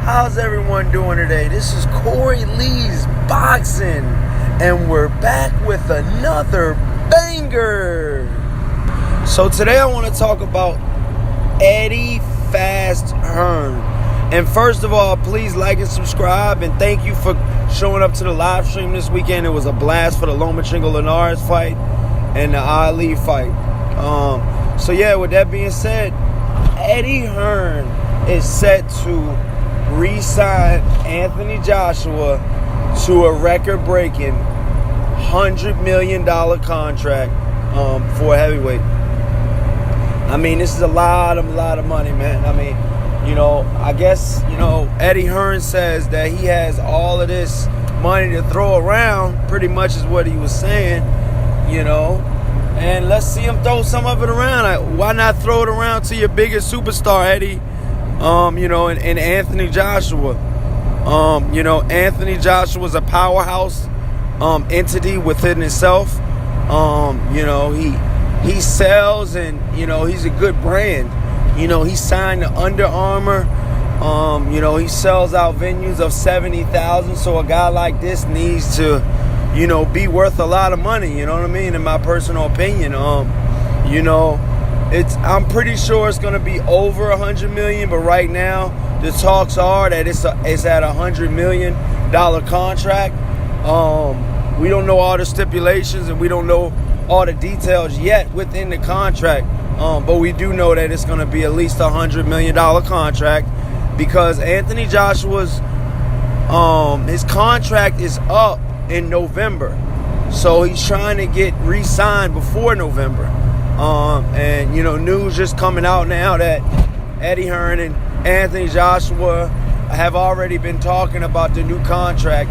How's everyone doing today? This is Corey Lee's Boxing, and we're back with another banger. So today I want to talk about Eddie Fast Hearn. And first of all, please like and subscribe, and thank you for showing up to the live stream this weekend. It was a blast for the Lomachenko Linares fight and the Ali fight. So yeah, with that being said, Eddie Hearn is set to re-sign Anthony Joshua to a record-breaking $100 million contract for a heavyweight. I mean, this is a lot of money, man. I mean, I guess, Eddie Hearn says that he has all of this money to throw around, pretty much is what he was saying, and let's see him throw some of it around. Why not throw it around to your biggest superstar, Eddie? And Anthony Joshua. Anthony Joshua is a powerhouse entity within itself. He sells, and he's a good brand. He signed to Under Armour. He sells out venues of 70,000. So a guy like this needs to, be worth a lot of money. You know what I mean? In my personal opinion, I'm pretty sure it's going to be over $100 million, but right now the talks are that it's at $100 million contract. We don't know all the stipulations, and we don't know all the details yet within the contract, but we do know that it's going to be at least $100 million contract, because Anthony Joshua's his contract is up in November, so he's trying to get re-signed before November. And news just coming out now that Eddie Hearn and Anthony Joshua have already been talking about the new contract,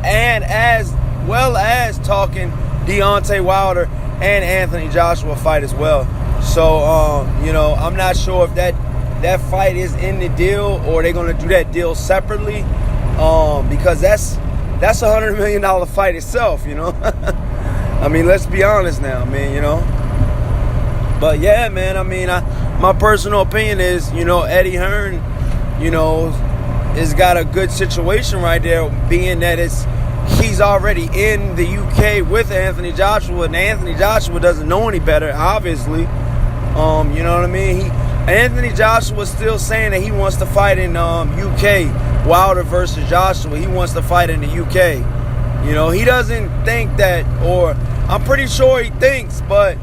and as well as talking Deontay Wilder and Anthony Joshua fight as well. So I'm not sure if that fight is in the deal, or they're going to do that deal separately, because that's a $100 million fight itself. I mean, let's be honest now, man. But yeah, man, I mean, my personal opinion is, Eddie Hearn, has got a good situation right there, being that he's already in the UK with Anthony Joshua, and Anthony Joshua doesn't know any better, obviously. You know what I mean? Anthony Joshua is still saying that he wants to fight in UK, Wilder versus Joshua. He wants to fight in the UK. He doesn't think that, or I'm pretty sure he thinks, but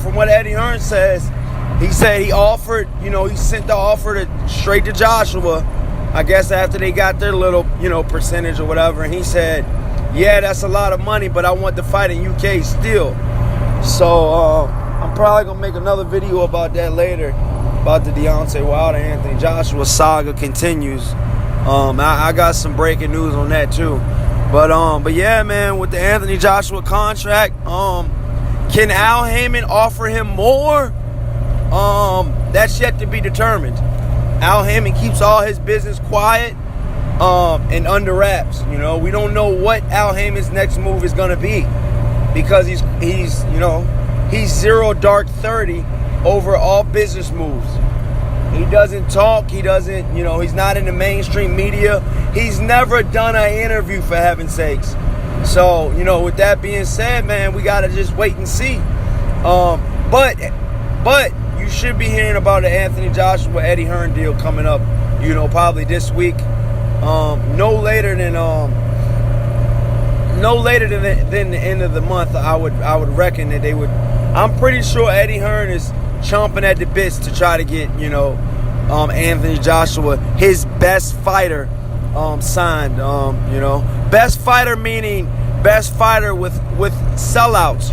from what Eddie Hearn says, he said he offered, he sent the offer straight to Joshua, I guess after they got their little, percentage or whatever. And he said, yeah, that's a lot of money, but I want to fight in UK still. So I'm probably going to make another video about that later, about the Deontay Wilder Anthony Joshua saga continues. I got some breaking news on that too. But yeah, man, with the Anthony Joshua contract, can Al Haymon offer him more? That's yet to be determined. Al Haymon keeps all his business quiet and under wraps. We don't know what Al Haymon's next move is going to be, because he's zero dark 30 over all business moves. He doesn't talk. He doesn't. He's not in the mainstream media. He's never done an interview, for heaven's sakes. So, with that being said, man, we got to just wait and see. But you should be hearing about the Anthony Joshua Eddie Hearn deal coming up, probably this week. No later than the end of the month. I would reckon that they would. I'm pretty sure Eddie Hearn is chomping at the bits to try to get, Anthony Joshua, his best fighter, signed. Best fighter meaning best fighter with sellouts,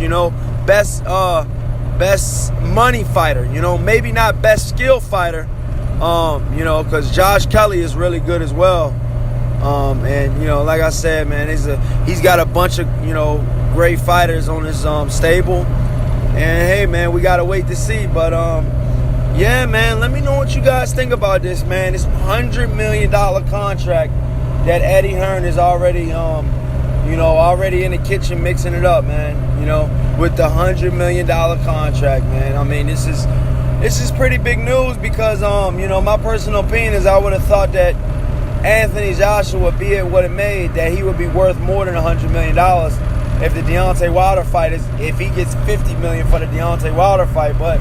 best money fighter, maybe not best skill fighter, because Josh Kelly is really good as well. And like I said, man, he's got a bunch of great fighters on his stable. And hey, man, we gotta wait to see. But yeah, man, let me know what you guys think about this, man. This $100 million contract that Eddie Hearn is already already in the kitchen mixing it up, man. With the $100 million contract, man. I mean, this is pretty big news, because my personal opinion is I would have thought that Anthony Joshua, be it what it may, that he would be worth more than $100 million if the Deontay Wilder fight if he gets $50 million for the Deontay Wilder fight. But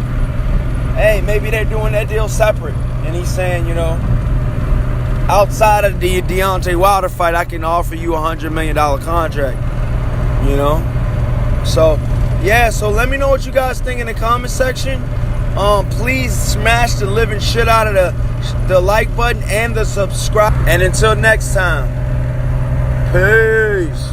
hey, maybe they're doing that deal separate, and he's saying, you know, outside of the Deontay Wilder fight, I can offer you $100 million contract. You know, so yeah. So let me know what you guys think in the comment section. Please smash the living shit out of the like button and the subscribe. And until next time, peace.